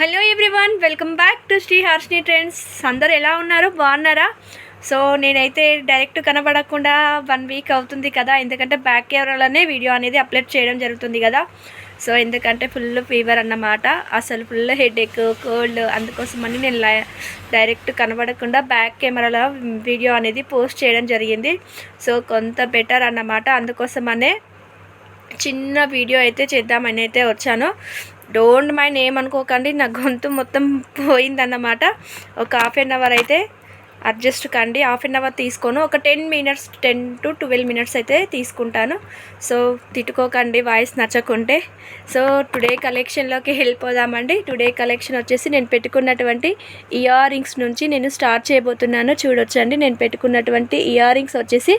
Hello everyone, welcome back to Shri Harshini trends. అందరు ఎలా ఉన్నారు? బాగున్నారా? సో నేనైతే డైరెక్ట్ కనబడకుండా 1 వీక్ అవుతుంది కదా, ఎందుకంటే బ్యాక్ కెమెరాలోనే వీడియో అనేది అప్లోడ్ చేయడం జరుగుతుంది కదా. సో ఎందుకంటే ఫుల్ ఫీవర్ అన్నమాట, అసలు ఫుల్ హెడేక్, కోల్డ్, అందుకోసమని నేను డైరెక్ట్ కనబడకుండా బ్యాక్ కెమెరాలో వీడియో అనేది పోస్ట్ చేయడం జరిగింది. సో కొంత బెటర్ అన్నమాట, అందుకోసమనే చిన్న వీడియో అయితే చేద్దామని అయితే వచ్చాను. డోంట్ మైండ్ ఏమనుకోకండి, నా గొంతు మొత్తం పోయిందన్నమాట. ఒక ½ అయితే అడ్జస్ట్ కండి. ½ తీసుకోను, ఒక 10 to 12 మినిట్స్ అయితే తీసుకుంటాను. సో తిట్టుకోకండి వాయిస్ నచ్చకుంటే. సో టుడే కలెక్షన్లోకి వెళ్ళిపోదామండి. టుడే కలెక్షన్ వచ్చేసి నేను పెట్టుకున్నటువంటి ఇయర్ రింగ్స్ నుంచి నేను స్టార్ట్ చేయబోతున్నాను. చూడొచ్చండి, నేను పెట్టుకున్నటువంటి ఇయర్ రింగ్స్ వచ్చేసి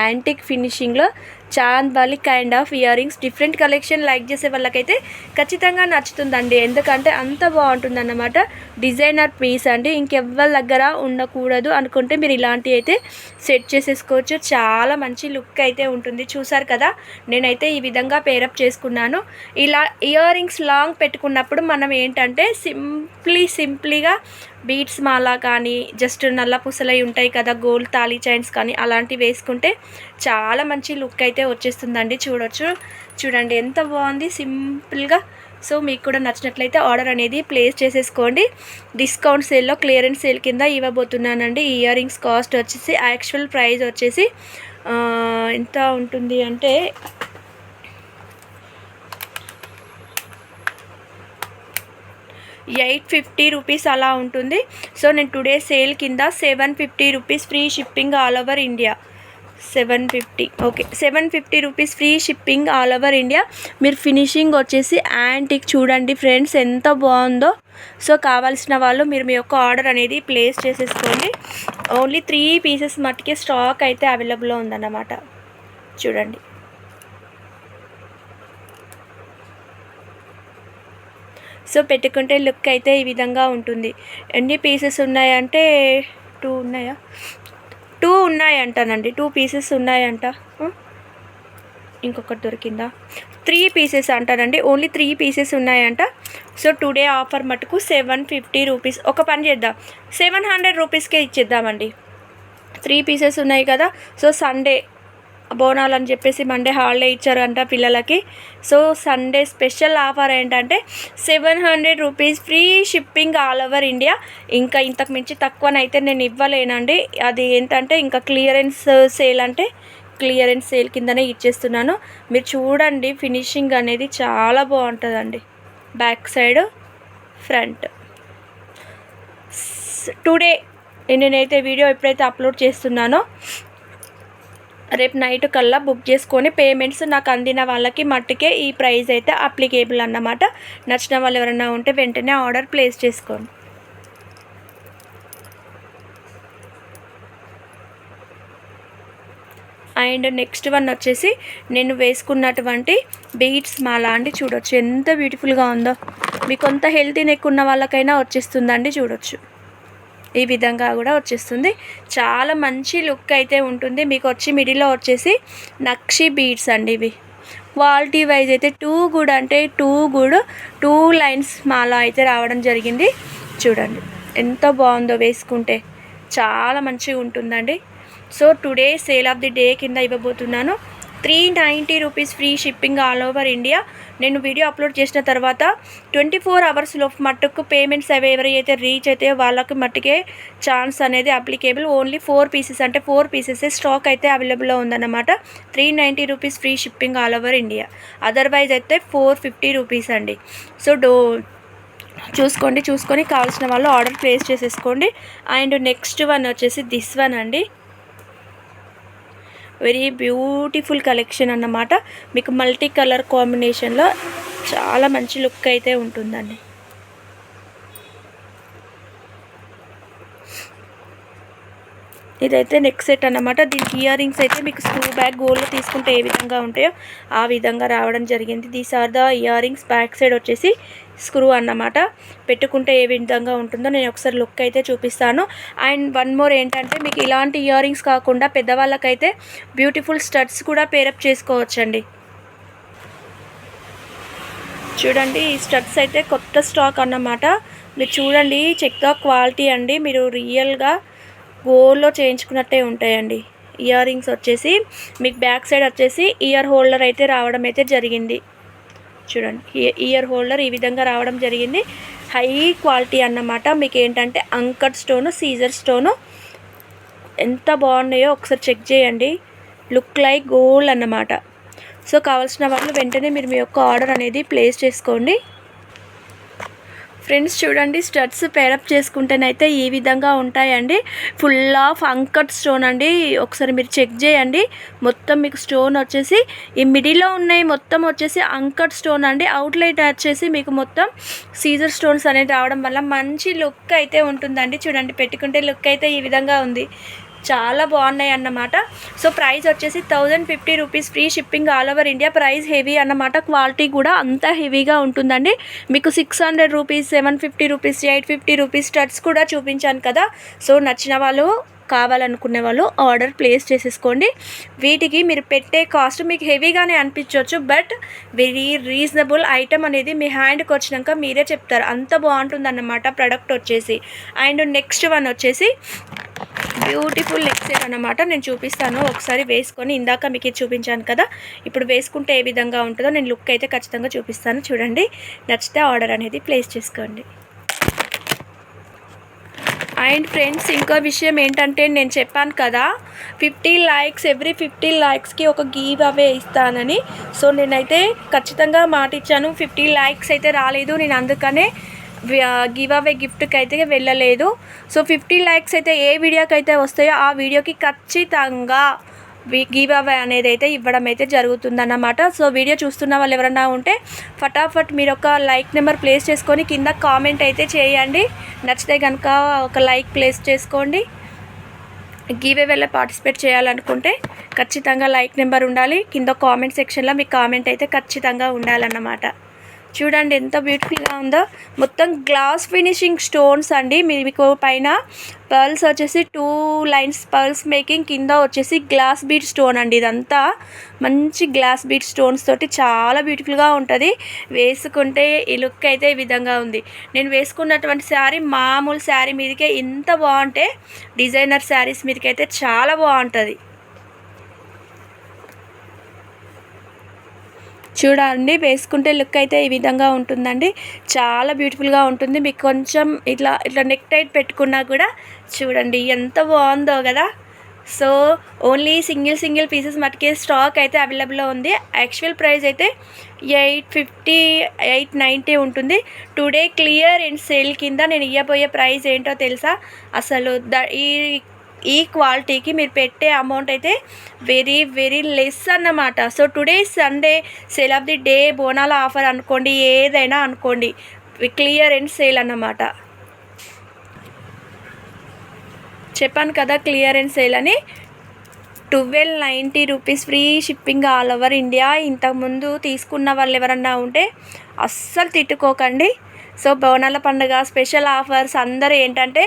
యాంటిక్ ఫినిషింగ్లో chandbali kind of earrings. Different collection like చేసే వాళ్ళకైతే ఖచ్చితంగా నచ్చుతుందండి, ఎందుకంటే అంత బాగుంటుందన్నమాట. డిజైనర్ పీస్ అండి, ఇంకెవ్వరి దగ్గర ఉండకూడదు అనుకుంటే మీరు ఇలాంటివి అయితే సెట్ చేసేసుకోవచ్చు. చాలా మంచి లుక్ అయితే ఉంటుంది. చూసారు కదా, నేనైతే ఈ విధంగా పేరప్ చేసుకున్నాను. ఇలా ఇయర్ రింగ్స్ లాంగ్ పెట్టుకున్నప్పుడు మనం ఏంటంటే సింప్లీగా బీడ్స్ మాల కానీ, జస్ట్ నల్ల పూసలై ఉంటాయి కదా, గోల్డ్ తాళీ చైన్స్ కానీ అలాంటివి వేసుకుంటే చాలా మంచి లుక్ అయితే వచ్చేస్తుందండి. చూడండి ఎంత బాగుంది సింపుల్గా. సో మీకు కూడా నచ్చినట్లయితే ఆర్డర్ అనేది ప్లేస్ చేసేసుకోండి. డిస్కౌంట్ సేల్లో క్లియరెన్స్ సేల్ కింద ఇవ్వబోతున్నానండి. ఈ ఇయర్ రింగ్స్ కాస్ట్ వచ్చేసి యాక్చువల్ ప్రైస్ వచ్చేసి ఎంత ఉంటుంది అంటే 850 రూపీస్ అలా ఉంటుంది. సో నేను టుడే సేల్ కింద 750 rupees free shipping all over India. 750 okay, 750 rupees free shipping all over India. మీరు ఫినిషింగ్ వచ్చేసి యాంటిక్ చూడండి ఫ్రెండ్స్ ఎంత బాగుందో. సో కావాల్సిన వాళ్ళు మీరు మీ యొక్క ఆర్డర్ అనేది ప్లేస్ చేసేసుకోండి. ఓన్లీ 3 పీసెస్ మట్టుకే స్టాక్ అయితే అవైలబుల్లో ఉందన్నమాట. చూడండి, సో పెట్టుకుంటే లుక్ అయితే ఈ విధంగా ఉంటుంది. ఎన్ని పీసెస్ ఉన్నాయంటే 2 ఉన్నాయా, 2 ఉన్నాయంటానండి. 2 పీసెస్ ఉన్నాయంట. ఇంకొకటి దొరికిందా? 3 పీసెస్ అంటానండి. ఓన్లీ 3 పీసెస్ ఉన్నాయంట. సో టుడే ఆఫర్ మటుకు 750 రూపీస్. ఒక పని చేద్దాం, 700 రూపీస్కే ఇచ్చేద్దామండి. 3 పీసెస్ ఉన్నాయి కదా. సో సండే బోనాలు అని చెప్పేసి మండే హాలిడే ఇచ్చారంట పిల్లలకి. సో సండే స్పెషల్ ఆఫర్ ఏంటంటే 700 rupees free shipping all over India. ఇంకా ఇంతకు మించి తక్కువనైతే నేను ఇవ్వలేనండి. అది ఏంటంటే ఇంకా క్లియరెన్స్ సేల్, అంటే క్లియరెన్స్ సేల్ కిందనే ఇచ్చేస్తున్నాను. మీరు చూడండి, ఫినిషింగ్ అనేది చాలా బాగుంటుందండి. Back side, front. టుడే నేనైతే వీడియో ఎప్పుడైతే అప్లోడ్ చేస్తున్నానో రేపు నైట్ కల్లా బుక్ చేసుకొని పేమెంట్స్ నాకు అందిన వాళ్ళకి మట్టుకే ఈ ప్రైస్ అయితే అప్లికేబుల్ అన్నమాట. నచ్చిన వాళ్ళు ఎవరైనా ఉంటే వెంటనే ఆర్డర్ ప్లేస్ చేసుకోండి. అండ్ నెక్స్ట్ వన్ వచ్చేసి నేను వేసుకున్నటువంటి బీడ్స్ మాల అండి. చూడొచ్చు ఎంత బ్యూటిఫుల్గా ఉందో. మీకు కొంత హెల్తీ నెక్ ఉన్న వాళ్ళకైనా వచ్చేస్తుందండి. చూడొచ్చు, ఈ విధంగా కూడా వచ్చేస్తుంది. చాలా మంచి లుక్ అయితే ఉంటుంది. మీకు వచ్చి మిడిల్లో వచ్చేసి నక్షి బీడ్స్ అండి. ఇవి క్వాలిటీ వైజ్ అయితే 2 లైన్స్ మాల అయితే రావడం జరిగింది. చూడండి ఎంత బాగుందో, వేసుకుంటే చాలా మంచిగా ఉంటుందండి. So today sale of the day కింద ఇవ్వబోతున్నాను. 390 rupees free shipping all over India. నేను వీడియో అప్లోడ్ చేసిన తర్వాత 24 అవర్స్లో మట్టుకు పేమెంట్స్ అవి ఎవరైతే రీచ్ అయితే వాళ్ళకి మట్టుకే ఛాన్స్ అనేది అప్లికేబుల్. ఓన్లీ 4 పీసెస్, అంటే 4 పీసెస్ స్టాక్ అయితే అవైలబుల్లో ఉందన్నమాట. 390 rupees free shipping all over India. Otherwise అయితే 450 రూపీస్ అండి. సో చూసుకొని కావాల్సిన వాళ్ళు ఆర్డర్ ప్లేస్ చేసేసుకోండి. అండ్ నెక్స్ట్ వన్ వచ్చేసి దిస్ వన్ అండి. వెరీ బ్యూటిఫుల్ కలెక్షన్ అన్నమాట. మీకు మల్టీ కలర్ కాంబినేషన్లో చాలా మంచి లుక్ అయితే ఉంటుందండి. ఇదైతే నెక్ సెట్ అన్నమాట. దీనికి ఇయర్ రింగ్స్ అయితే మీకు స్క్రూ బ్యాక్ గోల్డ్లో తీసుకుంటే ఏ విధంగా ఉంటాయో ఆ విధంగా రావడం జరిగింది. These are the earrings. Back side వచ్చేసి స్క్రూ అన్నమాట. పెట్టుకుంటే ఏ విధంగా ఉంటుందో నేను ఒకసారి లుక్ అయితే చూపిస్తాను. అండ్ వన్ మోర్ ఏంటంటే, మీకు ఇలాంటి ఇయర్ రింగ్స్ కాకుండా పెద్దవాళ్ళకైతే బ్యూటిఫుల్ స్టడ్స్ కూడా పేరప్ చేసుకోవచ్చండి. చూడండి ఈ స్టడ్స్ అయితే కొత్త స్టాక్ అన్నమాట. మీరు చూడండి చెక్కా క్వాలిటీ అండి. మీరు రియల్గా గోల్డ్లో చేయించుకున్నట్టే ఉంటాయండి. ఇయర్ రింగ్స్ వచ్చేసి మీకు బ్యాక్ సైడ్ వచ్చేసి ఇయర్ హోల్డర్ అయితే రావడం అయితే జరిగింది. చూడండి ఇయర్ హోల్డర్ ఈ విధంగా రావడం జరిగింది. హై క్వాలిటీ అన్నమాట. మీకు ఏంటంటే అంకట్ స్టోను, సీజర్ స్టోను ఎంత బాగున్నాయో ఒకసారి చెక్ చేయండి. లుక్ లైక్ గోల్డ్ అన్నమాట. సో కావాల్సిన వాళ్ళు వెంటనే మీరు మీ యొక్క ఆర్డర్ అనేది ప్లేస్ చేసుకోండి. ఫ్రెండ్స్ చూడండి స్టడ్స్ పేరప్ చేసుకుంటేనైతే ఈ విధంగా ఉంటాయండి. ఫుల్ ఆఫ్ అంకట్ స్టోన్ అండి. ఒకసారి మీరు చెక్ చేయండి. మొత్తం మీకు స్టోన్ వచ్చేసి ఈ మిడిల్లో ఉన్నాయి మొత్తం వచ్చేసి అంకట్ స్టోన్ అండి. అవుట్లైట్ వచ్చేసి మీకు మొత్తం సీజర్ స్టోన్స్ అనేది రావడం వల్ల మంచి లుక్ అయితే ఉంటుందండి. చూడండి పెట్టుకుంటే లుక్ అయితే ఈ విధంగా ఉంది. చాలా బాగున్నాయి అన్నమాట. సో ప్రైస్ వచ్చేసి 1050 rupees, free shipping all over India. Price heavy అన్నమాట. క్వాలిటీ కూడా అంత హెవీగా ఉంటుందండి. మీకు 600 రూపీస్, 750 రూపీస్, 850 రూపీస్ స్టడ్స్ కూడా చూపించాను కదా. సో నచ్చిన వాళ్ళు కావాలనుకునే వాళ్ళు ఆర్డర్ ప్లేస్ చేసేసుకోండి. వీటికి మీరు పెట్టే కాస్ట్ మీకు హెవీగానే అనిపించవచ్చు, బట్ వెరీ రీజనబుల్ ఐటమ్ అనేది మీ హ్యాండ్కి వచ్చినాక మీరే చెప్తారు అంత బాగుంటుందన్నమాట ప్రోడక్ట్ వచ్చేసి. అండ్ నెక్స్ట్ వన్ వచ్చేసి బ్యూటిఫుల్ నెక్ సెట్ అన్నమాట. నేను చూపిస్తాను ఒకసారి వేసుకొని. ఇందాక మీకు ఇది చూపించాను కదా, ఇప్పుడు వేసుకుంటే ఏ విధంగా ఉంటుందో నేను లుక్ అయితే ఖచ్చితంగా చూపిస్తాను. చూడండి నచ్చితే ఆర్డర్ అనేది ప్లేస్ చేసుకోండి. అండ్ ఫ్రెండ్స్ ఇంకో విషయం ఏంటంటే నేను చెప్పాను కదా 50 లైక్స్, ఎవ్రీ 50 లైక్స్కి ఒక గివ్ అవే ఇస్తానని. సో నేనైతే ఖచ్చితంగా మాట ఇచ్చాను. 50 లైక్స్ అయితే రాలేదు, నేను అందుకనే గివ్ అవే గిఫ్ట్కి అయితే వెళ్ళలేదు. సో 50 లైక్స్ అయితే ఏ వీడియోకి అయితే వస్తాయో ఆ వీడియోకి ఖచ్చితంగా గివ్ అవే అనేది అయితే ఇవ్వడం అయితే జరుగుతుందన్నమాట. సో వీడియో చూస్తున్న వాళ్ళు ఎవరైనా ఉంటే ఫటాఫట్ మీరు ఒక లైక్ నెంబర్ ప్లేస్ చేసుకొని కింద కామెంట్ అయితే చేయండి. నచ్చితే కనుక ఒక లైక్ ప్లేస్ చేసుకోండి. గివ్ అవేలో పార్టిసిపేట్ చేయాలనుకుంటే ఖచ్చితంగా లైక్ నెంబర్ ఉండాలి. కింద కామెంట్ సెక్షన్లో మీ కామెంట్ అయితే ఖచ్చితంగా ఉండాలన్నమాట. చూడండి ఎంత బ్యూటిఫుల్గా ఉందో. మొత్తం గ్లాస్ ఫినిషింగ్ స్టోన్స్ అండి. మీకు పైన పర్ల్స్ వచ్చేసి 2 లైన్స్ పర్ల్స్ మేకింగ్, కింద వచ్చేసి గ్లాస్ బీడ్ స్టోన్ అండి. ఇదంతా మంచి గ్లాస్ బీడ్ స్టోన్స్ తోటి చాలా బ్యూటిఫుల్గా ఉంటుంది. వేసుకుంటే ఈ లుక్ అయితే ఈ విధంగా ఉంది. నేను వేసుకున్నటువంటి శారీ మామూలు శారీ మీదకే ఇంత బాగుంటే డిజైనర్ శారీస్ మీదకైతే చాలా బాగుంటుంది. చూడండి వేసుకుంటే లుక్ అయితే ఈ విధంగా ఉంటుందండి. చాలా బ్యూటిఫుల్గా ఉంటుంది. మీకు కొంచెం ఇట్లా నెక్ టైట్ పెట్టుకున్నా కూడా చూడండి ఎంత బాగుందో కదా. సో ఓన్లీ సింగిల్ పీసెస్ మటుకే స్టాక్ అయితే అవైలబుల్లో ఉంది. యాక్చువల్ ప్రైస్ అయితే 850, 890 ఉంటుంది. టుడే క్లియర్ అండ్ సేల్ కింద నేను ఇవ్వబోయే ప్రైస్ ఏంటో తెలుసా? అసలు ఈ క్వాలిటీకి మీరు పెట్టే అమౌంట్ అయితే వెరీ లెస్ అన్నమాట. So today Sunday sale of the day, బోనాల ఆఫర్ అనుకోండి, ఏదైనా అనుకోండి, క్లియర్ అండ్ సేల్ అన్నమాట. చెప్పాను కదా క్లియర్ అండ్ సేల్ అని. 1290 rupees, free shipping all over India. ఇంతకుముందు తీసుకున్న వాళ్ళు ఎవరన్నా ఉంటే అస్సలు తిట్టుకోకండి. సో బోనాల పండుగ స్పెషల్ ఆఫర్స్, అందరూ ఏంటంటే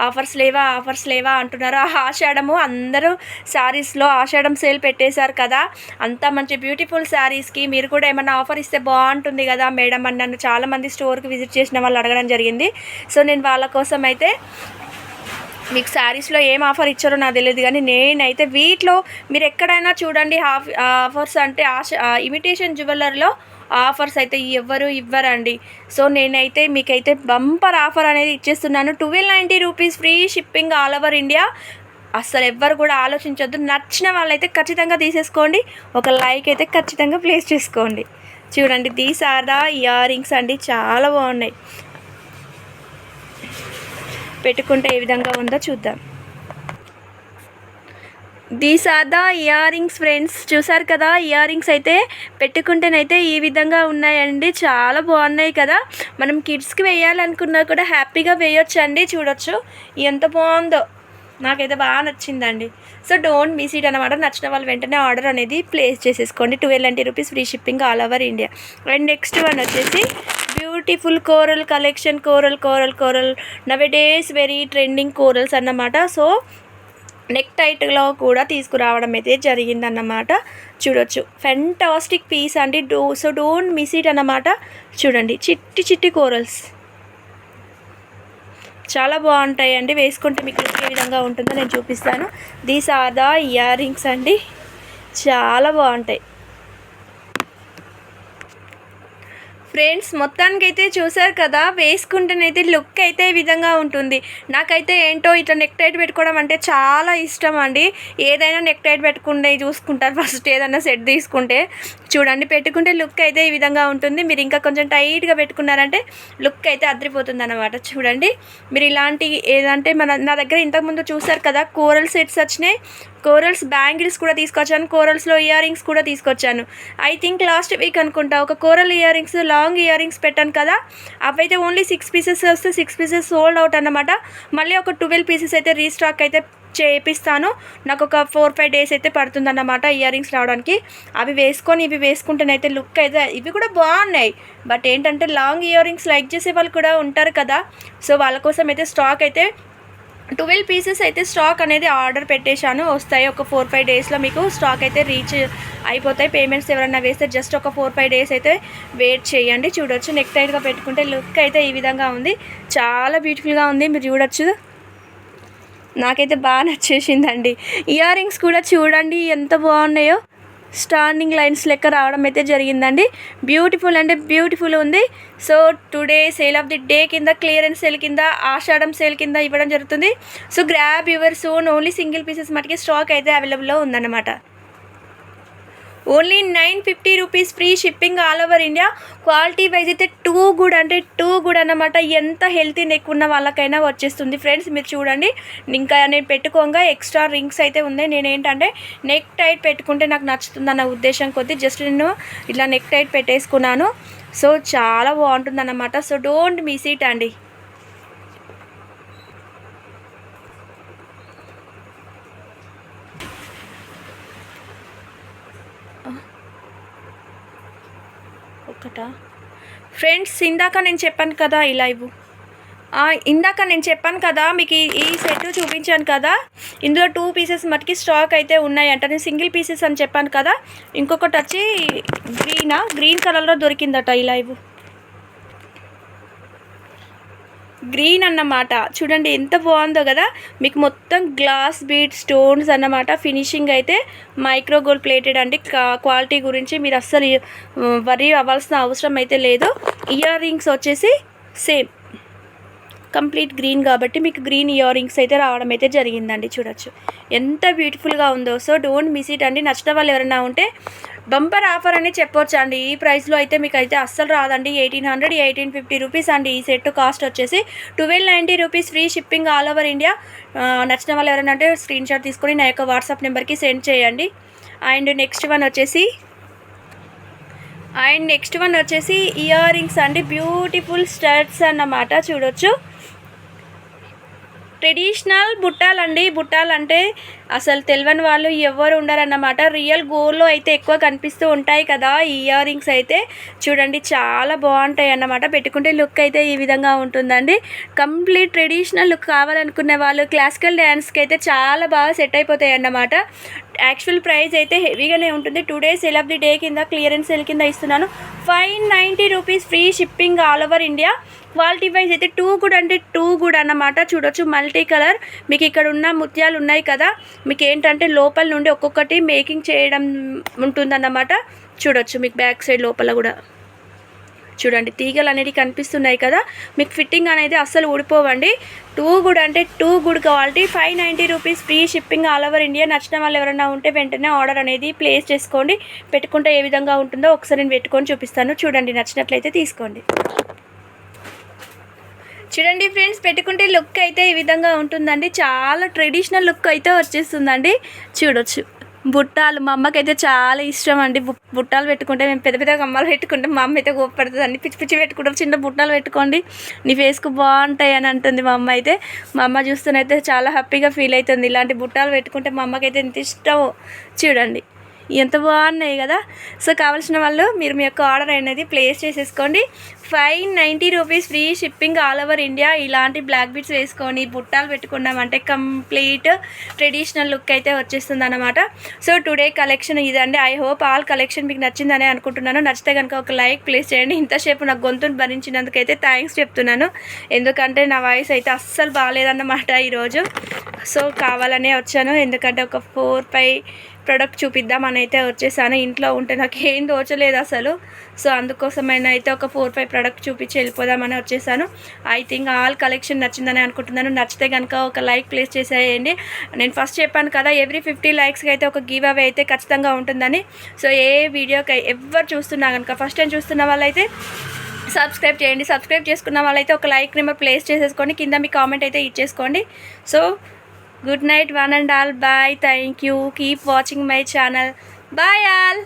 ఆఫర్స్ లేవా అంటున్నారు. ఆషాఢము అందరూ శారీస్లో ఆషాఢం సేల్ పెట్టేశారు కదా. అంత మంచి బ్యూటిఫుల్ శారీస్కి మీరు కూడా ఏమైనా ఆఫర్ ఇస్తే బాగుంటుంది కదా మేడం అని నన్ను చాలామంది స్టోర్కి విజిట్ చేసిన వాళ్ళు అడగడం జరిగింది. సో నేను వాళ్ళ కోసం అయితే మీకు శారీస్లో ఏం ఆఫర్ ఇచ్చారో నాకు తెలియదు, కానీ నేనైతే వీటిలో మీరు ఎక్కడైనా చూడండి ఆఫర్స్ అంటే ఇమిటేషన్ జ్యువెలర్లో ఆఫర్స్ అయితే ఎవరు ఇవ్వరండి. సో నేనైతే మీకైతే బంపర్ ఆఫర్ అనేది ఇచ్చేస్తున్నాను. 1290 rupees, free shipping all over India. అస్సలు ఎవ్వరు కూడా ఆలోచించొద్దు. నచ్చిన వాళ్ళైతే ఖచ్చితంగా తీసేసుకోండి. ఒక లైక్ అయితే ఖచ్చితంగా ప్లేస్ చేసుకోండి. చూడండి these are the earrings అండి. చాలా బాగున్నాయి. పెట్టుకుంటే ఏ విధంగా ఉందో చూద్దాం. These are the earrings friends. చూసారు కదా ఇయర్ రింగ్స్ అయితే పెట్టుకుంటేనైతే ఈ విధంగా ఉన్నాయండి. చాలా బాగున్నాయి కదా. మనం కిడ్స్కి వేయాలనుకున్నా కూడా హ్యాపీగా వేయొచ్చు అండి. చూడొచ్చు ఎంత బాగుందో. నాకైతే బాగా నచ్చిందండి. సో డోంట్ మిస్ ఇట్ అనమాట. నచ్చిన వాళ్ళు వెంటనే ఆర్డర్ అనేది ప్లేస్ చేసేసుకోండి. 1290 rupees, free shipping all over India. And next one వచ్చేసి beautiful coral collection. Coral nowadays very trending corals అన్నమాట. సో నెక్ టైట్లో కూడా తీసుకురావడం అయితే జరిగిందన్నమాట. చూడొచ్చు, ఫెంటాస్టిక్ పీస్ అండి. సో డోంట్ మిస్ ఇట్ అన్నమాట. చూడండి, చిట్టి చిట్టి కోరల్స్ చాలా బాగుంటాయి అండి. వేసుకుంటే మీకు ఏ విధంగా ఉంటుందో నేను చూపిస్తాను. These are the earrings అండి, చాలా బాగుంటాయి ఫ్రెండ్స్. మొత్తానికైతే చూసారు కదా, వేసుకుంటేనైతే లుక్ అయితే ఈ విధంగా ఉంటుంది. నాకైతే ఏంటో ఇట్లా నెక్ టైట్ పెట్టుకోవడం అంటే చాలా ఇష్టం అండి. ఏదైనా నెక్ టైట్ పెట్టుకుంటే చూసుకుంటారు ఫస్ట్, ఏదైనా సెట్ తీసుకుంటే. చూడండి, పెట్టుకుంటే లుక్ అయితే ఈ విధంగా ఉంటుంది. మీరు ఇంకా కొంచెం టైట్గా పెట్టుకున్నారంటే లుక్ అయితే అదిరిపోతుంది అన్నమాట. చూడండి, మీరు ఇలాంటి ఏదంటే నా దగ్గర ఇంతకుముందు చూసారు కదా, కోరల్ సెట్స్ వచ్చినాయి. కోరల్స్ బ్యాంగిల్స్ కూడా తీసుకొచ్చాను, కోరల్స్లో ఇయర్ రింగ్స్ కూడా తీసుకొచ్చాను. ఐ థింక్ లాస్ట్ వీక్ అనుకుంటా ఒక coral ear rings, long ear rings పెట్టాను కదా, అవైతే ఓన్లీ 6 పీసెస్ వస్తే 6 పీసెస్ సోల్డ్ అవుట్ అన్నమాట. మళ్ళీ ఒక 12 పీసెస్ అయితే రీస్టాక్ అయితే చేపిస్తాను. నాకు ఒక 4-5 డేస్ అయితే పడుతుందన్నమాట ఇయర్ రింగ్స్ రావడానికి. అవి వేసుకొని ఇవి వేసుకుంటేనైతే లుక్ అయితే ఇవి కూడా బాగున్నాయి. బట్ ఏంటంటే లాంగ్ ఇయర్ రింగ్స్ లైక్ చేసే వాళ్ళు కూడా ఉంటారు కదా, సో వాళ్ళ కోసం అయితే స్టాక్ అయితే 12 పీసెస్ అయితే స్టాక్ అనేది ఆర్డర్ పెట్టేశాను. వస్తాయి ఒక 4-5 డేస్లో మీకు స్టాక్ అయితే రీచ్ అయిపోతాయి. పేమెంట్స్ ఎవరైనా వేస్తే జస్ట్ ఒక 4-5 డేస్ అయితే వెయిట్ చేయండి. చూడొచ్చు, నెక్ టైట్గా పెట్టుకుంటే లుక్ అయితే ఈ విధంగా ఉంది. చాలా బ్యూటిఫుల్గా ఉంది, మీరు చూడొచ్చు. నాకైతే బాగా నచ్చేసిందండి. ఇయర్ రింగ్స్ కూడా చూడండి ఎంత బాగున్నాయో, స్టాండింగ్ లైన్స్ లెక్క రావడం అయితే జరిగిందండి. బ్యూటిఫుల్ అంటే బ్యూటిఫుల్ ఉంది. So today sale of the day కింద, క్లియరెన్స్ సేల్ కింద, ఆషాఢం సేల్ కింద ఇవ్వడం జరుగుతుంది. So grab your soon. Only single pieces మటుకి స్టాక్ అయితే అవైలబుల్లో ఉందన్నమాట. Only 950 rupees, free shipping all over India. Quality wise అయితే టూ గుడ్ అంటే టూ గుడ్ అన్నమాట. ఎంత హెల్తీ నెక్ ఉన్న వాళ్ళకైనా వచ్చేస్తుంది ఫ్రెండ్స్. మీరు చూడండి, ఇంకా నేను పెట్టుకోగా ఎక్స్ట్రా రింగ్స్ అయితే ఉన్నాయి. నేనేంటంటే నెక్ టైట్ పెట్టుకుంటే నాకు నచ్చుతుందన్న ఉద్దేశం కొద్దీ జస్ట్ నేను ఇట్లా నెక్ టైట్ పెట్టేసుకున్నాను. సో చాలా బాగుంటుందన్నమాట. సో డోంట్ మిస్ ఇట్ అండి. ఒకటా ఫ్రెండ్స్, ఇందాక నేను చెప్పాను కదా ఇలా ఇవ్వు, ఇందాక నేను చెప్పాను కదా మీకు ఈ సెట్ చూపించాను కదా, ఇందులో 2 పీసెస్ మటుకి స్టాక్ అయితే ఉన్నాయంట. నేను సింగిల్ పీసెస్ అని చెప్పాను కదా. ఇంకొకటి వచ్చి గ్రీన్ కలర్లో దొరికిందట. ఇలా ఇవ్వు, గ్రీన్ అన్నమాట. చూడండి ఎంత బాగుందో కదా. మీకు మొత్తం గ్లాస్ బీడ్ స్టోన్స్ అన్నమాట. ఫినిషింగ్ అయితే మైక్రో గోల్డ్ ప్లేటెడ్ అండి. క్వాలిటీ గురించి మీరు అస్సలు వరీ అవ్వాల్సిన అవసరం అయితే లేదు. ఇయర్ రింగ్స్ వచ్చేసి సేమ్ కంప్లీట్ గ్రీన్ కాబట్టి మీకు గ్రీన్ ఇయర్ రింగ్స్ అయితే రావడం అయితే జరిగిందండి. చూడొచ్చు ఎంత బ్యూటిఫుల్గా ఉందో. సో డోంట్ మిస్ ఇట్ అండి. నచ్చిన వాళ్ళు ఎవరైనా ఉంటే బంపర్ ఆఫర్ అని చెప్పొచ్చు అండి. ఈ ప్రైస్లో అయితే మీకు అయితే అస్సలు రాదండి. 1850 రూపీస్ అండి. ఈ సెట్ కాస్ట్ వచ్చేసి 1290 rupees, free shipping all over India. నచ్చిన వాళ్ళు ఎవరైనా అంటే స్క్రీన్ షాట్ తీసుకొని నా యొక్క వాట్సాప్ నెంబర్కి సెండ్ చేయండి. అండ్ నెక్స్ట్ వన్ వచ్చేసి ఇయర్ రింగ్స్ అండి. బ్యూటిఫుల్ స్టడ్స్ అన్నమాట. చూడొచ్చు, ట్రెడిషనల్ బుట్టాలండి. బుట్టాలంటే అసలు తెలియని వాళ్ళు ఎవరు ఉండరన్నమాట. రియల్ గోల్డ్లో అయితే ఎక్కువ కనిపిస్తూ ఉంటాయి కదా ఈ ఇయర్ రింగ్స్ అయితే. చూడండి చాలా బాగుంటాయి అన్నమాట. పెట్టుకుంటే లుక్ అయితే ఈ విధంగా ఉంటుందండి. కంప్లీట్ ట్రెడిషనల్ లుక్ కావాలనుకునే వాళ్ళు, క్లాసికల్ డ్యాన్స్కి అయితే చాలా బాగా సెట్ అయిపోతాయి అన్నమాట. యాక్చువల్ ప్రైస్ అయితే హెవీగానే ఉంటుంది. 2 days sale of the day కింద, క్లియరెన్స్ సేల్ కింద ఇస్తున్నాను. 590 rupees, free shipping all over India. Quality wise అయితే టూ గుడ్ అంటే టూ గుడ్ అన్నమాట. చూడొచ్చు మల్టీ కలర్. మీకు ఇక్కడ ఉన్న ముత్యాలు ఉన్నాయి కదా, మీకు ఏంటంటే లోపల నుండి ఒక్కొక్కటి మేకింగ్ చేయడం ఉంటుందన్నమాట. చూడొచ్చు మీకు బ్యాక్ సైడ్ లోపల కూడా చూడండి తీగలు అనేది కనిపిస్తున్నాయి కదా. మీకు ఫిట్టింగ్ అనేది అస్సలు ఊడిపోవండి. టూ గుడ్ అంటే too good quality. 590 rupees, free shipping all over India. నచ్చిన వాళ్ళు ఎవరైనా ఉంటే వెంటనే ఆర్డర్ అనేది ప్లేస్ చేసుకోండి. పెట్టుకుంటే ఏ విధంగా ఉంటుందో ఒకసారి నేను పెట్టుకొని చూపిస్తాను. చూడండి, నచ్చినట్లయితే తీసుకోండి. చూడండి ఫ్రెండ్స్, పెట్టుకుంటే లుక్ అయితే ఈ విధంగా ఉంటుందండి. చాలా ట్రెడిషనల్ లుక్ అయితే వచ్చేస్తుందండి. చూడొచ్చు బుట్టాలు, మా అమ్మకి అయితే చాలా ఇష్టం అండి. బుట్టాలు పెట్టుకుంటే మేము పెద్ద పెద్ద కమ్మలు పెట్టుకుంటే మా అమ్మ అయితే గోపడుతుంది అండి. పిచ్చి పిచ్చి పెట్టుకుంటారు. చిన్న బుట్టాలు పెట్టుకోండి, నీ ఫేస్కు బాగుంటాయి అని అంటుంది మా అమ్మ అయితే. మా అమ్మ చూస్తూనైతే చాలా హ్యాపీగా ఫీల్ అవుతుంది. ఇలాంటి బుట్టాలు పెట్టుకుంటే మా అమ్మకి అయితే ఎంత ఇష్టమో. చూడండి ఎంత బాగున్నాయి కదా. సో కావాల్సిన వాళ్ళు మీరు మీ యొక్క ఆర్డర్ అనేది ప్లేస్ చేసేసుకోండి. 590 rupees free shipping all over India. ఇలాంటి బ్లాక్ బీడ్స్ వేసుకొని బుట్టాలు పెట్టుకున్నామంటే కంప్లీట్ ట్రెడిషనల్ లుక్ అయితే వచ్చేస్తుంది అనమాట. సో టుడే కలెక్షన్ ఇదండి. ఐ హోప్ ఆల్ కలెక్షన్ మీకు నచ్చిందని అనుకుంటున్నాను. నచ్చితే కనుక ఒక లైక్ ప్లేస్ చేయండి. ఇంతసేపు నా గొంతును భరించినందుకైతే థ్యాంక్స్ చెప్తున్నాను. ఎందుకంటే నా వాయిస్ అయితే అస్సలు బాగాలేదన్నమాట ఈరోజు. సో కావాలనే వచ్చాను, ఎందుకంటే ఒక 4-5 ప్రోడక్ట్ చూపిద్దామని అయితే వచ్చేసాను. ఇంట్లో ఉంటే నాకు ఏం తోచలేదు అసలు. సో అందుకోసమైనా అయితే ఒక 4-5 ప్రోడక్ట్ చూపించి వెళ్ళిపోదామని వచ్చేసాను. ఐ థింక్ ఆల్ కలెక్షన్ నచ్చిందని అనుకుంటున్నాను. నచ్చితే కనుక ఒక లైక్ ప్లేస్ చేసేయండి. నేను ఫస్ట్ చెప్పాను కదా, ఎవ్రీ 50 లైక్స్కి అయితే ఒక గివ్ అవే అయితే ఖచ్చితంగా ఉంటుందని. సో ఏ వీడియోకి ఎవరు చూస్తున్నా కనుక ఫస్ట్ టైం చూస్తున్న వాళ్ళైతే సబ్స్క్రైబ్ చేయండి. సబ్స్క్రైబ్ చేసుకున్న వాళ్ళైతే ఒక లైక్ నెంబర్ ప్లేస్ చేసేసుకోండి, కింద మీ కామెంట్ అయితే ఇచ్చేసుకోండి. So good night one and all. Bye. Thank you. Keep watching my channel. Bye all.